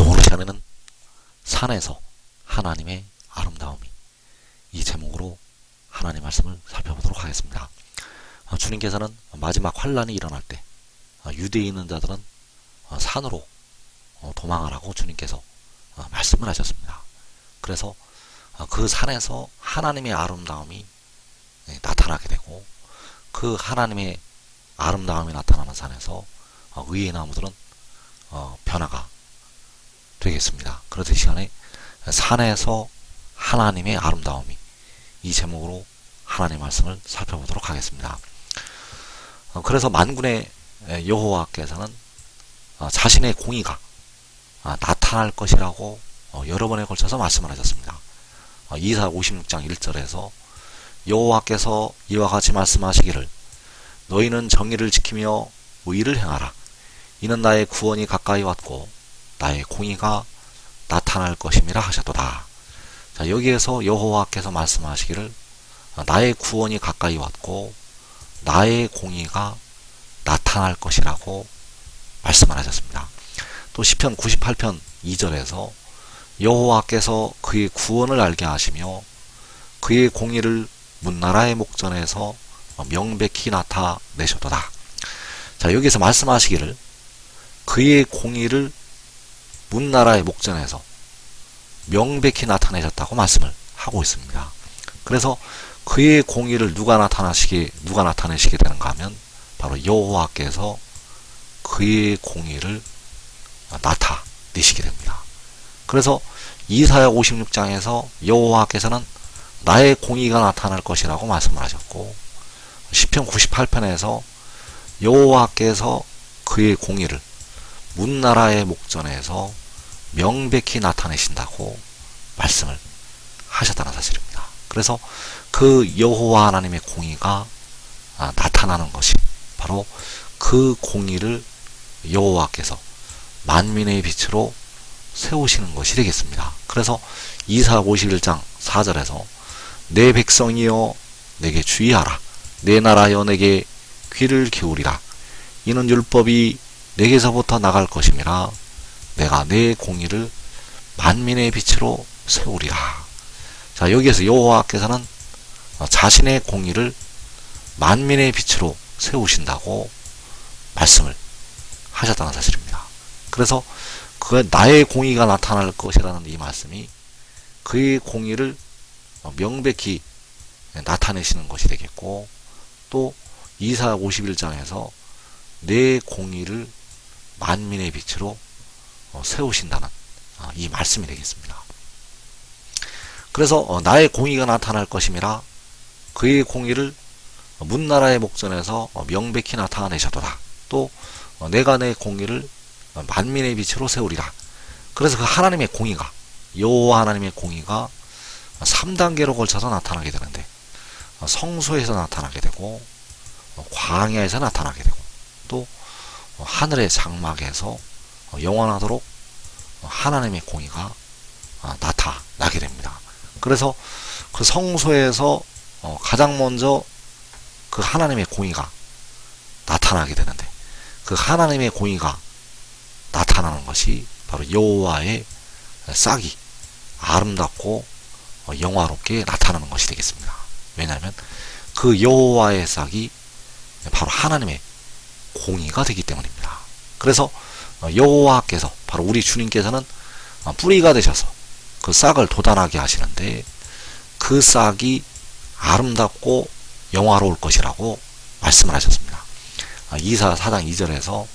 오늘 시간에는 산에서 하나님의 아름다움이, 이 제목으로 하나님 말씀을 살펴보도록 하겠습니다. 주님께서는 마지막 환란이 일어날 때 유대에 있는 자들은 산으로 도망하라고 주님께서 말씀을 하셨습니다. 그래서 그 산에서 하나님의 아름다움이 나타나게 되고, 그 하나님의 아름다움이 나타나는 산에서 의의 나무들은 변화가 되겠습니다. 그래서 이 시간에 산에서 하나님의 아름다움이, 이 제목으로 하나님의 말씀을 살펴보도록 하겠습니다. 그래서 만군의 여호와께서는 자신의 공의가 나타날 것이라고 여러 번에 걸쳐서 말씀을 하셨습니다. 이사 56장 1절에서 여호와께서 이와 같이 말씀하시기를, 너희는 정의를 지키며 의를 행하라. 이는 나의 구원이 가까이 왔고 나의 공의가 나타날 것임이라 하셨도다. 자, 여기에서 여호와께서 말씀하시기를 나의 구원이 가까이 왔고 나의 공의가 나타날 것이라고 말씀을 하셨습니다. 또 시편 98편 2절에서 여호와께서 그의 구원을 알게 하시며 그의 공의를 문나라의 목전에서 명백히 나타내셨도다. 자, 여기서 말씀하시기를 그의 공의를 문나라의 목전에서 명백히 나타내셨다고 말씀을 하고 있습니다. 그래서 그의 공의를 누가 나타내시게 되는가 하면 바로 여호와께서 그의 공의를 나타내시게 됩니다. 그래서 이사야 56장에서 여호와께서는 나의 공의가 나타날 것이라고 말씀을 하셨고, 시편 98편에서 여호와께서 그의 공의를 문나라의 목전에서 명백히 나타내신다고 말씀을 하셨다는 사실입니다. 그래서 그 여호와 하나님의 공의가 나타나는 것이 바로 그 공의를 여호와께서 만민의 빛으로 세우시는 것이 되겠습니다. 그래서 이사 51장 4절에서 내 백성이여 내게 주의하라. 내 나라여 내게 귀를 기울이라. 이는 율법이 내게서부터 나갈 것임이라. 내가 내 공의를 만민의 빛으로 세우리라. 자, 여기에서 여호와께서는 자신의 공의를 만민의 빛으로 세우신다고 말씀을 하셨다는 사실입니다. 그래서 그 나의 공의가 나타날 것이라는 이 말씀이 그의 공의를 명백히 나타내시는 것이 되겠고, 또 이사 51장에서 내 공의를 만민의 빛으로 세우신다는 이 말씀이 되겠습니다. 그래서 나의 공의가 나타날 것임이라 그의 공의를 문나라의 목전에서 명백히 나타내셨도다. 또 내가 내 공의를 만민의 빛으로 세우리라. 그래서 그 하나님의 공의가, 여호와 하나님의 공의가 3단계로 걸쳐서 나타나게 되는데, 성소에서 나타나게 되고 광야에서 나타나게 되고 또 하늘의 장막에서 영원하도록 하나님의 공의가 나타나게 됩니다. 그래서 그 성소에서 가장 먼저 그 하나님의 공의가 나타나게 되는데, 그 하나님의 공의가 나타나는 것이 바로 여호와의 싹이 아름답고 영화롭게 나타나는 것이 되겠습니다. 왜냐하면 그 여호와의 싹이 바로 하나님의 공의가 되기 때문입니다. 그래서 여호와께서, 바로 우리 주님께서는 뿌리가 되셔서 그 싹을 돋아나게 하시는데, 그 싹이 아름답고 영화로울 것이라고 말씀을 하셨습니다. 이사 4장 2절에서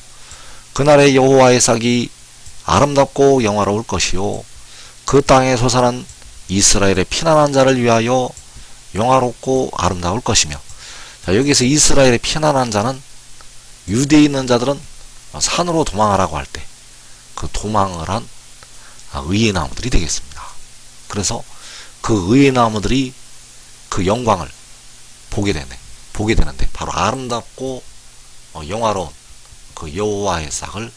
그날의 여호와의 싹이 아름답고 영화로울 것이요 그 땅에 솟아난 이스라엘의 피난한 자를 위하여 영화롭고 아름다울 것이며. 자, 여기서 이스라엘의 피난한 자는, 유대에 있는 자들은 산으로 도망하라고 할 때 그 도망을 한 의의 나무들이 되겠습니다. 그래서 그 의의 나무들이 그 영광을 보게 되는데 바로 아름답고 영화로운 그 여호와의 싹을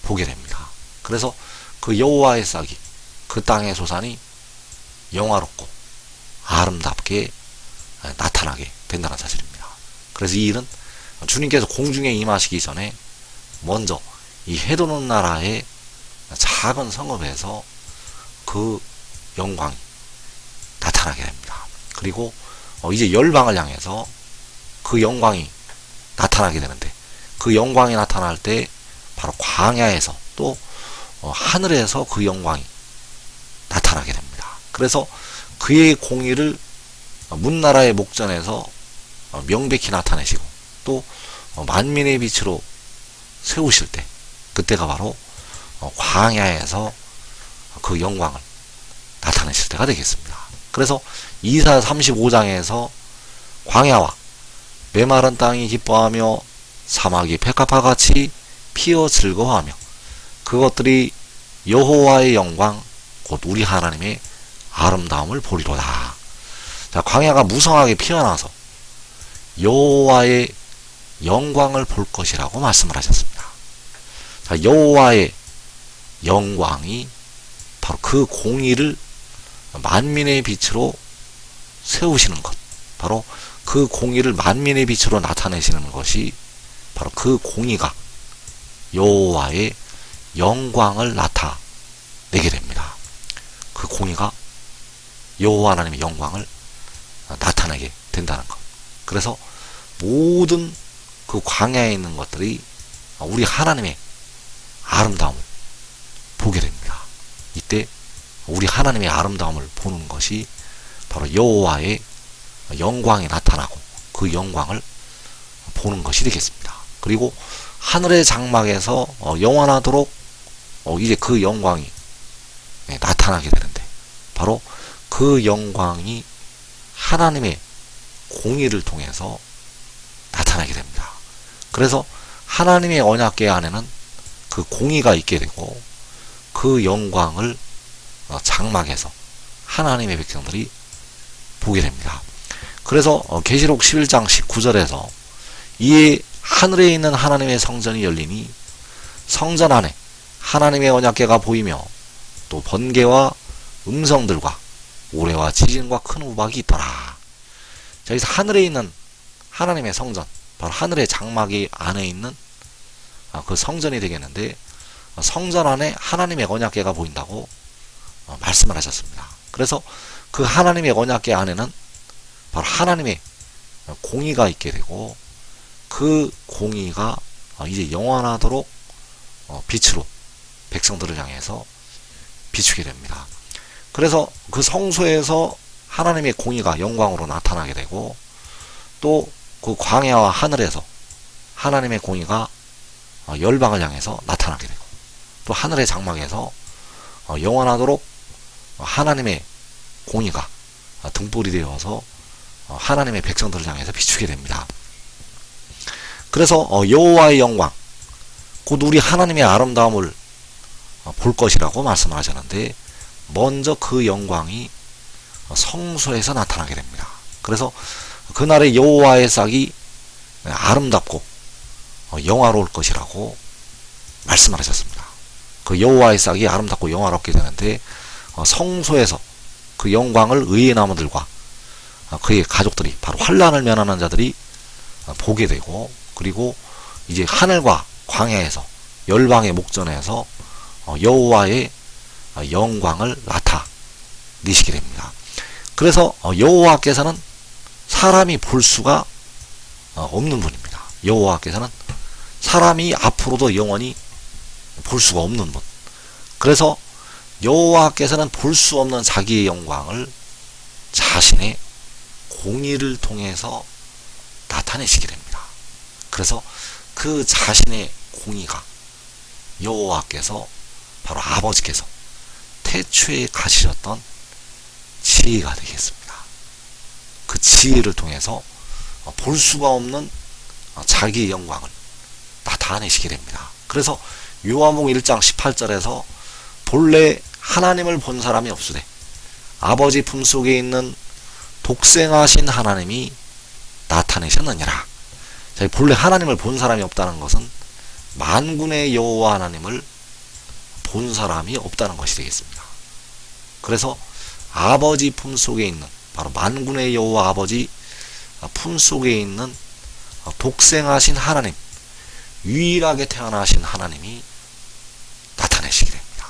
보게 됩니다. 그래서 그 여호와의 싹이, 그 땅의 소산이 영화롭고 아름답게 나타나게 된다는 사실입니다. 그래서 이 일은 주님께서 공중에 임하시기 전에 먼저 이 해도는 나라에 작은 성읍에서 그 영광이 나타나게 됩니다. 그리고 이제 열방을 향해서 그 영광이 나타나게 되는데, 그 영광이 나타날 때 바로 광야에서 또 하늘에서 그 영광이 나타나게 됩니다. 그래서 그의 공의를 문나라의 목전에서 명백히 나타내시고 또 만민의 빛으로 세우실 때, 그때가 바로 광야에서 그 영광을 나타내실 때가 되겠습니다. 그래서 이사 35장에서 광야와 메마른 땅이 기뻐하며 사막이 백합화같이 피어 즐거워하며 그것들이 여호와의 영광 곧 우리 하나님의 아름다움을 보리로다. 자, 광야가 무성하게 피어나서 여호와의 영광을 볼 것이라고 말씀을 하셨습니다. 자, 여호와의 영광이 바로 그 공의를 만민의 빛으로 세우시는 것, 바로 그 공의를 만민의 빛으로 나타내시는 것이 바로 그 공의가 여호와의 영광을 나타내게 됩니다. 그 공의가 여호와 하나님의 영광을 나타내게 된다는 것. 그래서 모든 그 광야에 있는 것들이 우리 하나님의 아름다움을 보게 됩니다. 이때 우리 하나님의 아름다움을 보는 것이 바로 여호와의 영광이 나타나고 그 영광을 보는 것이 되겠습니다. 그리고 하늘의 장막에서 영원하도록 이제 그 영광이 나타나게 되는데, 바로 그 영광이 하나님의 공의를 통해서 나타나게 됩니다. 그래서 하나님의 언약궤 안에는 그 공의가 있게 되고 그 영광을 장막에서 하나님의 백성들이 보게 됩니다. 그래서 계시록 11장 19절에서 이에 하늘에 있는 하나님의 성전이 열리니 성전 안에 하나님의 언약궤가 보이며 또 번개와 음성들과 오래와 지진과 큰 우박이 있더라. 자, 여기서 하늘에 있는 하나님의 성전, 바로 하늘의 장막이 안에 있는 그 성전이 되겠는데, 성전 안에 하나님의 언약궤가 보인다고 말씀을 하셨습니다. 그래서 그 하나님의 언약궤 안에는 바로 하나님의 공의가 있게 되고 그 공의가 이제 영원하도록 빛으로 백성들을 향해서 비추게 됩니다. 그래서 그 성소에서 하나님의 공의가 영광으로 나타나게 되고 또 그 광야와 하늘에서 하나님의 공의가 열방을 향해서 나타나게 되고 또 하늘의 장막에서 영원하도록 하나님의 공의가 등불이 되어서 하나님의 백성들을 향해서 비추게 됩니다. 그래서 여호와의 영광 곧 우리 하나님의 아름다움을 볼 것이라고 말씀을 하셨는데, 먼저 그 영광이 성소에서 나타나게 됩니다. 그래서 그날의 여호와의 싹이 아름답고 영화로울 것이라고 말씀을 하셨습니다. 그 여호와의 싹이 아름답고 영화롭게 되는데, 성소에서 그 영광을 의의 나무들과 그의 가족들이, 바로 환난을 면하는 자들이 보게 되고, 그리고 이제 하늘과 광야에서 열방의 목전에서 여호와의 영광을 나타내시게 됩니다. 그래서 여호와께서는 사람이 볼 수가 없는 분입니다. 여호와께서는 사람이 앞으로도 영원히 볼 수가 없는 분. 그래서 여호와께서는 볼 수 없는 자기의 영광을 자신의 공의를 통해서 나타내시게 됩니다. 그래서 그 자신의 공의가 여호와께서, 바로 아버지께서 태초에 가지셨던 지혜가 되겠습니다. 그 지혜를 통해서 볼 수가 없는 자기의 영광을 나타내시게 됩니다. 그래서 요한복음 1장 18절에서 본래 하나님을 본 사람이 없으되 아버지 품속에 있는 독생하신 하나님이 나타내셨느니라. 자, 본래 하나님을 본 사람이 없다는 것은 만군의 여호와 하나님을 본 사람이 없다는 것이 되겠습니다. 그래서 아버지 품속에 있는, 바로 만군의 여호와 아버지 품속에 있는 독생하신 하나님, 유일하게 태어나신 하나님이 나타내시게 됩니다.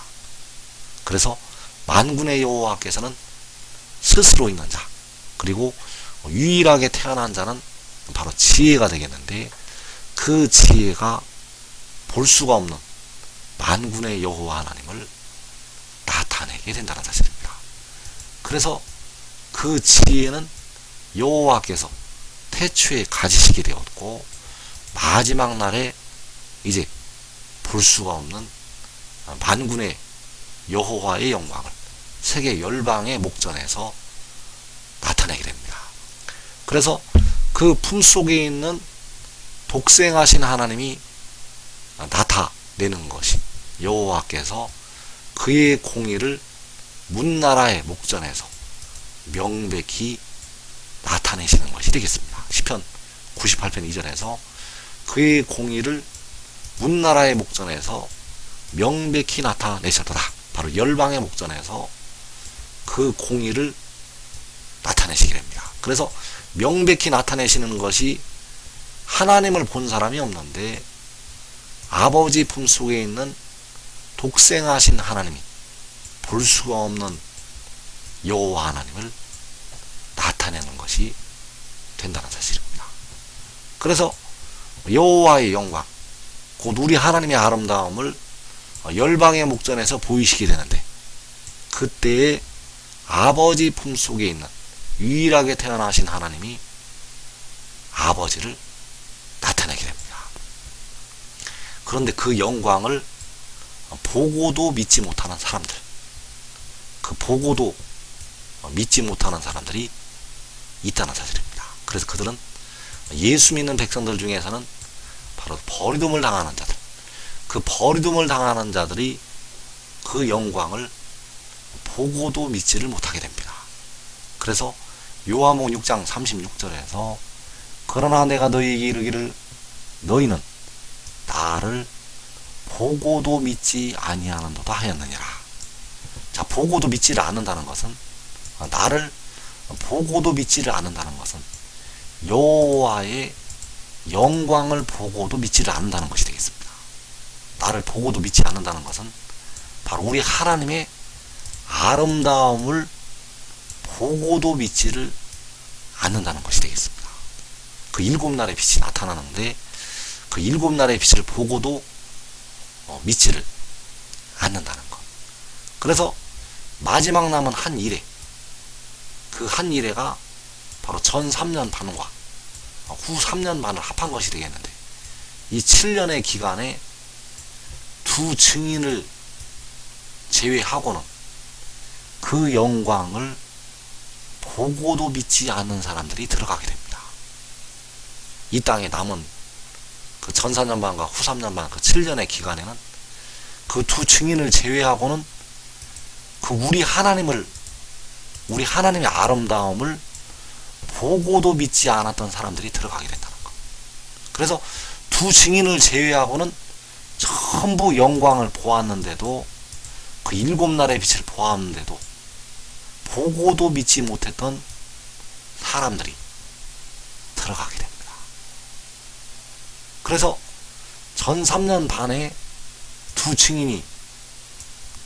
그래서 만군의 여호와께서는 스스로 있는 자, 그리고 유일하게 태어난 자는 바로 지혜가 되겠는데, 그 지혜가 볼 수가 없는 만군의 여호와 하나님을 나타내게 된다는 사실입니다. 그래서 그 지혜는 여호와께서 태초에 가지시게 되었고, 마지막 날에 이제 볼 수가 없는 만군의 여호와의 영광을 세계 열방의 목전에서 나타내게 됩니다. 그래서 그 품속에 있는 독생하신 하나님이 나타내는 것이 여호와께서 그의 공의를 문나라의 목전에서 명백히 나타내시는 것이 되겠습니다. 시편 98편 2절에서 그의 공의를 문나라의 목전에서 명백히 나타내셨도다. 바로 열방의 목전에서 그 공의를 나타내시게 됩니다. 그래서 명백히 나타내시는 것이, 하나님을 본 사람이 없는데 아버지 품속에 있는 독생하신 하나님이 볼 수가 없는 여호와 하나님을 나타내는 것이 된다는 사실입니다. 그래서 여호와의 영광, 곧 우리 하나님의 아름다움을 열방의 목전에서 보이시게 되는데, 그때에 아버지 품속에 있는 유일하게 태어나신 하나님이 아버지를 나타내게 됩니다. 그런데 그 영광을 보고도 믿지 못하는 사람들, 그 보고도 믿지 못하는 사람들이 있다는 사실입니다. 그래서 그들은, 예수 믿는 백성들 중에서는 바로 버리둠을 당하는 자들, 그 버리둠을 당하는 자들이 그 영광을 보고도 믿지를 못하게 됩니다. 그래서 요한복음 6장 36절에서 그러나 내가 너희에게 이르기를 너희는 나를 보고도 믿지 아니하는도다 하였느니라. 자, 보고도 믿지를 않는다는 것은, 나를 보고도 믿지를 않는다는 것은 여호와의 영광을 보고도 믿지를 않는다는 것이 되겠습니다. 나를 보고도 믿지 않는다는 것은 바로 우리 하나님의 아름다움을 보고도 믿지를 않는다는 것이 되겠습니다. 그 일곱 날의 빛이 나타나는데, 그 일곱 날의 빛을 보고도 믿지를 않는다는 것. 그래서 마지막 남은 한 일회, 그 한 일회가 바로 전 3년 반과 후 3년 반을 합한 것이 되겠는데, 이 7년의 기간에 두 증인을 제외하고는 그 영광을 보고도 믿지 않는 사람들이 들어가게 됩니다. 이 땅에 남은 그 전 4년 반과 후 3년 반, 그 7년의 기간에는 그 두 증인을 제외하고는 그 우리 하나님의 아름다움을 보고도 믿지 않았던 사람들이 들어가게 된다는 것. 그래서 두 증인을 제외하고는 전부 영광을 보았는데도, 그 일곱 날의 빛을 보았는데도 보고도 믿지 못했던 사람들이 들어가게 됩니다. 그래서 전 3년 반에 두 증인이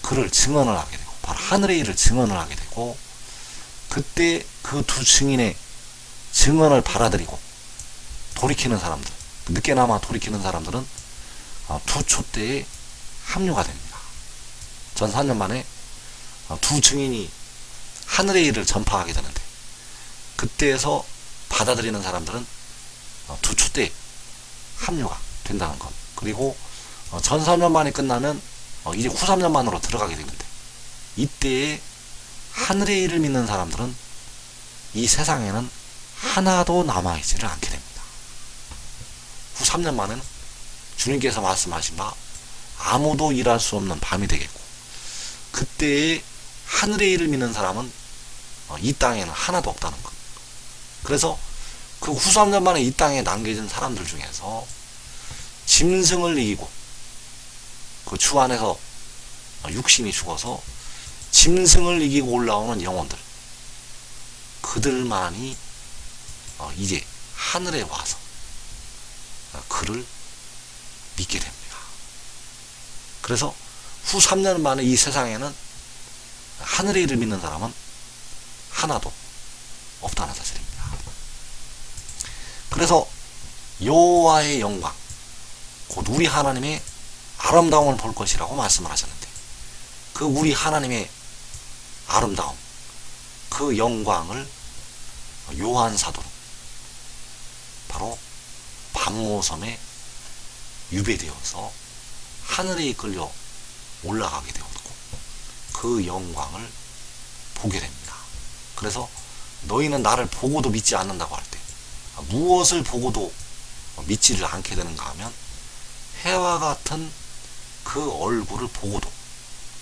그를 증언을 하게 되고, 바로 하늘의 일을 증언을 하게 되고, 그때 그 두 증인의 증언을 받아들이고 돌이키는 사람들, 늦게나마 돌이키는 사람들은 두 촛대에 합류가 됩니다. 전 4년 만에 두 증인이 하늘의 일을 전파하게 되는데, 그때에서 받아들이는 사람들은 두 촛대에 합류가 된다는 것. 그리고 전 3년 만에 끝나면 이제 후 3년 만으로 들어가게 되는데, 이때에 하늘의 일을 믿는 사람들은 이 세상에는 하나도 남아있지를 않게 됩니다. 후 3년 만에는 주님께서 말씀하신 바 아무도 일할 수 없는 밤이 되겠고, 그때에 하늘의 일을 믿는 사람은 이 땅에는 하나도 없다는 것. 그래서 그 후 3년 만에 이 땅에 남겨진 사람들 중에서 짐승을 이기고 그 주 안에서 육신이 죽어서 짐승을 이기고 올라오는 영혼들, 그들만이 이제 하늘에 와서 그를 믿게 됩니다. 그래서 후 3년 만에 이 세상에는 하늘의 일을 믿는 사람은 하나도 없다는 사실입니다. 그래서 여호와의 영광, 곧 우리 하나님의 아름다움을 볼 것이라고 말씀을 하셨는데, 그 우리 하나님의 아름다움, 그 영광을 요한 사도는 바로 반모섬에 유배되어서 하늘에 이끌려 올라가게 되었고, 그 영광을 보게 됩니다. 그래서 너희는 나를 보고도 믿지 않는다고 할 때, 무엇을 보고도 믿지를 않게 되는가 하면, 해와 같은 그 얼굴을 보고도,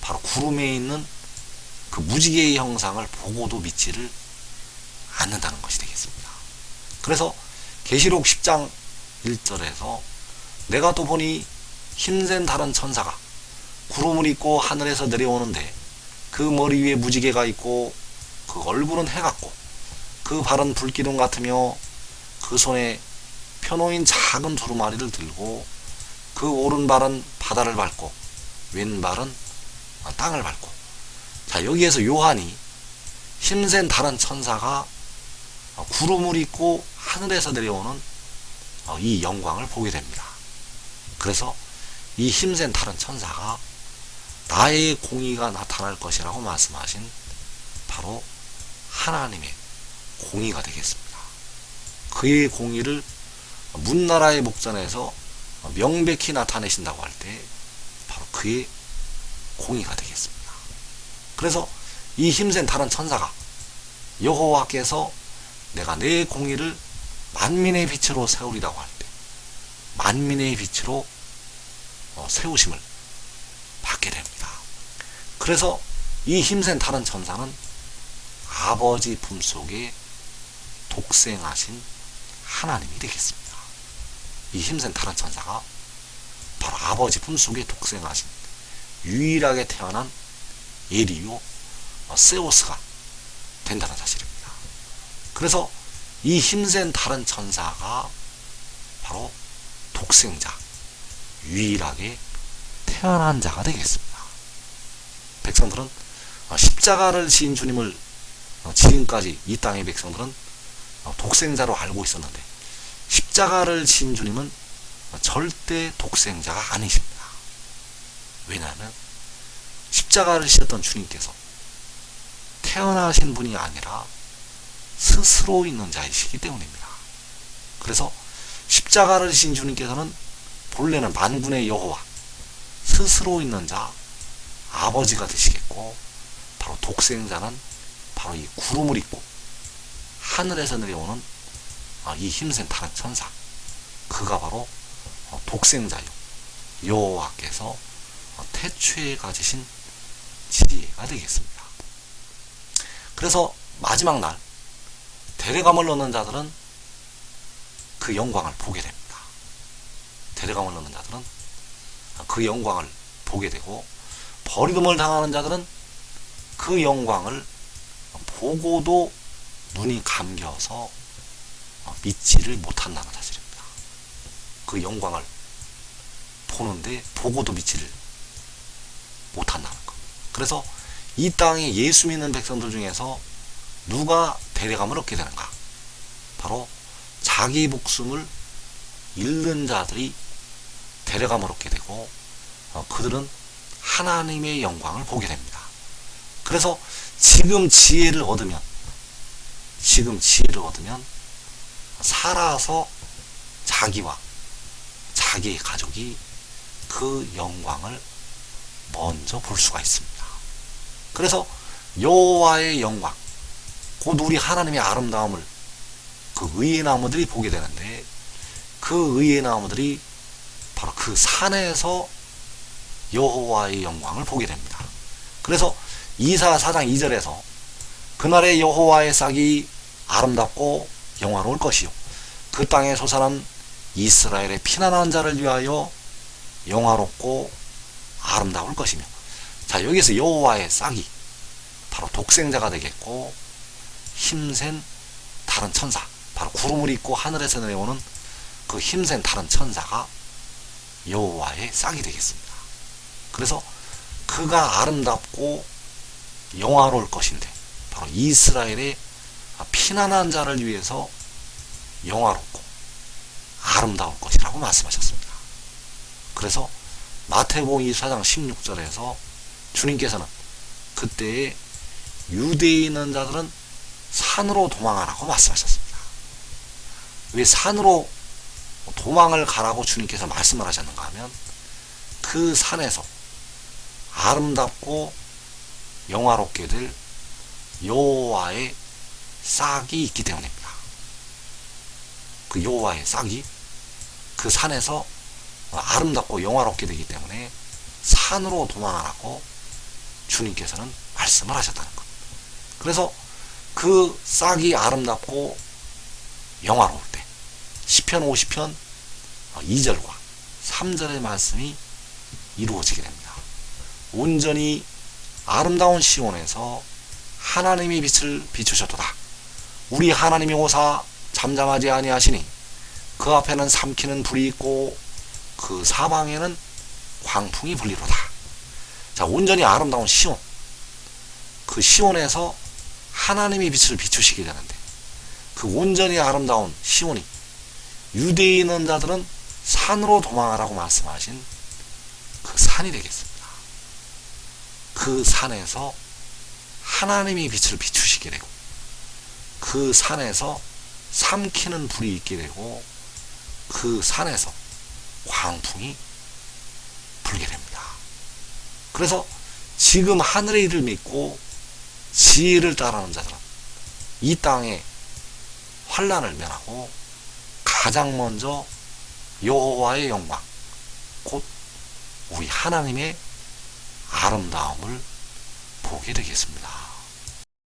바로 구름에 있는 그 무지개의 형상을 보고도 믿지를 않는다는 것이 되겠습니다. 그래서 계시록 10장 1절에서 내가 또 보니 힘센 다른 천사가 구름을 입고 하늘에서 내려오는데, 그 머리 위에 무지개가 있고 그 얼굴은 해 같고 그 발은 불기둥 같으며, 그 손에 펴놓인 작은 두루마리를 들고, 그 오른발은 바다를 밟고 왼발은 땅을 밟고. 자, 여기에서 요한이 힘센 다른 천사가 구름을 입고 하늘에서 내려오는 이 영광을 보게 됩니다. 그래서 이 힘센 다른 천사가 나의 공의가 나타날 것이라고 말씀하신 바로 하나님의 공의가 되겠습니다. 그의 공의를 문나라의 목전에서 명백히 나타내신다고 할 때 바로 그의 공의가 되겠습니다. 그래서 이 힘센 다른 천사가 여호와께서 내가 내 공의를 만민의 빛으로 세우리라고 할 때 만민의 빛으로 세우심을 받게 됩니다. 그래서 이 힘센 다른 천사는 아버지 품속에 독생하신 하나님이 되겠습니다. 이 힘센 다른 천사가 바로 아버지 품속에 독생하신 유일하게 태어난 에리오 세오스가 된다는 사실입니다. 그래서 이 힘센 다른 천사가 바로 독생자, 유일하게 태어난 자가 되겠습니다. 백성들은 십자가를 지은 주님을 지금까지 이 땅의 백성들은 독생자로 알고 있었는데, 십자가를 지은 주님은 절대 독생자가 아니십니다. 왜냐하면 십자가를 지었던 주님께서 태어나신 분이 아니라 스스로 있는 자이시기 때문입니다. 그래서 십자가를 지신 주님께서는 본래는 만군의 여호와, 스스로 있는 자, 아버지가 되시겠고, 바로 독생자는 바로 이 구름을 입고 하늘에서 내려오는 이 힘센 다른 천사, 그가 바로 독생자요 여호와께서 태초에 가지신 지혜가 되겠습니다. 그래서 마지막 날 데레감을 넣는 자들은 그 영광을 보게 됩니다. 데레감을 넣는 자들은 그 영광을 보게 되고, 버리둠을 당하는 자들은 그 영광을 보고도 눈이 감겨서 믿지를 못한다는 사실입니다. 그 영광을 보는데 보고도 믿지를 못한다는 것. 그래서 이 땅에 예수 믿는 백성들 중에서 누가 데려감을 얻게 되는가? 바로 자기 목숨을 잃는 자들이 데려감을 얻게 되고, 그들은 하나님의 영광을 보게 됩니다. 그래서 지금 지혜를 얻으면 살아서 자기와 자기의 가족이 그 영광을 먼저 볼 수가 있습니다. 그래서 여호와의 영광, 곧 우리 하나님의 아름다움을 그 의의 나무들이 보게 되는데, 그 의의 나무들이 바로 그 산에서 여호와의 영광을 보게 됩니다. 그래서 이사 4장 2절에서 그날의 여호와의 싹이 아름답고 영화로울 것이요, 그 땅에 솟아난 이스라엘의 피난한 자를 위하여 영화롭고 아름다울 것이며. 자, 여기서 여호와의 싹이 바로 독생자가 되겠고, 힘센 다른 천사, 바로 구름을 입고 하늘에서 내려오는 그 힘센 다른 천사가 여호와의 싹이 되겠습니다. 그래서 그가 아름답고 영화로울 것인데 바로 이스라엘의 피난한 자를 위해서 영화롭고 아름다울 것이라고 말씀하셨습니다. 그래서 마태복음 24장 16절에서 주님께서는 그때에 유대에 있는 자들은 산으로 도망하라고 말씀하셨습니다. 왜 산으로 도망을 가라고 주님께서 말씀을 하셨는가 하면 그 산에서 아름답고 영화롭게 될 여호와의 싹이 있기 때문입니다. 그 여호와의 싹이 그 산에서 아름답고 영화롭게 되기 때문에 산으로 도망하라고 주님께서는 말씀을 하셨다는 것. 그래서 그 싹이 아름답고 영화로울 때 시편 50편 2절과 3절의 말씀이 이루어지게 됩니다. 온전히 아름다운 시온에서 하나님의 빛을 비추셨도다. 우리 하나님이 오사 잠잠하지 아니하시니 그 앞에는 삼키는 불이 있고 그 사방에는 광풍이 불리로다. 자, 온전히 아름다운 시온, 그 시온에서 하나님의 빛을 비추시게 되는데 그 온전히 아름다운 시온이 유대에 있는 자들은 산으로 도망하라고 말씀하신 그 산이 되겠습니다. 그 산에서 하나님의 빛을 비추시게 되고 그 산에서 삼키는 불이 있게 되고 그 산에서 광풍이 불게 됩니다. 그래서 지금 하늘의 일을 믿고 지혜를 따르는 자들은 이 땅에 환난을 면하고 가장 먼저 여호와의 영광, 곧 우리 하나님의 아름다움을 보게 되겠습니다.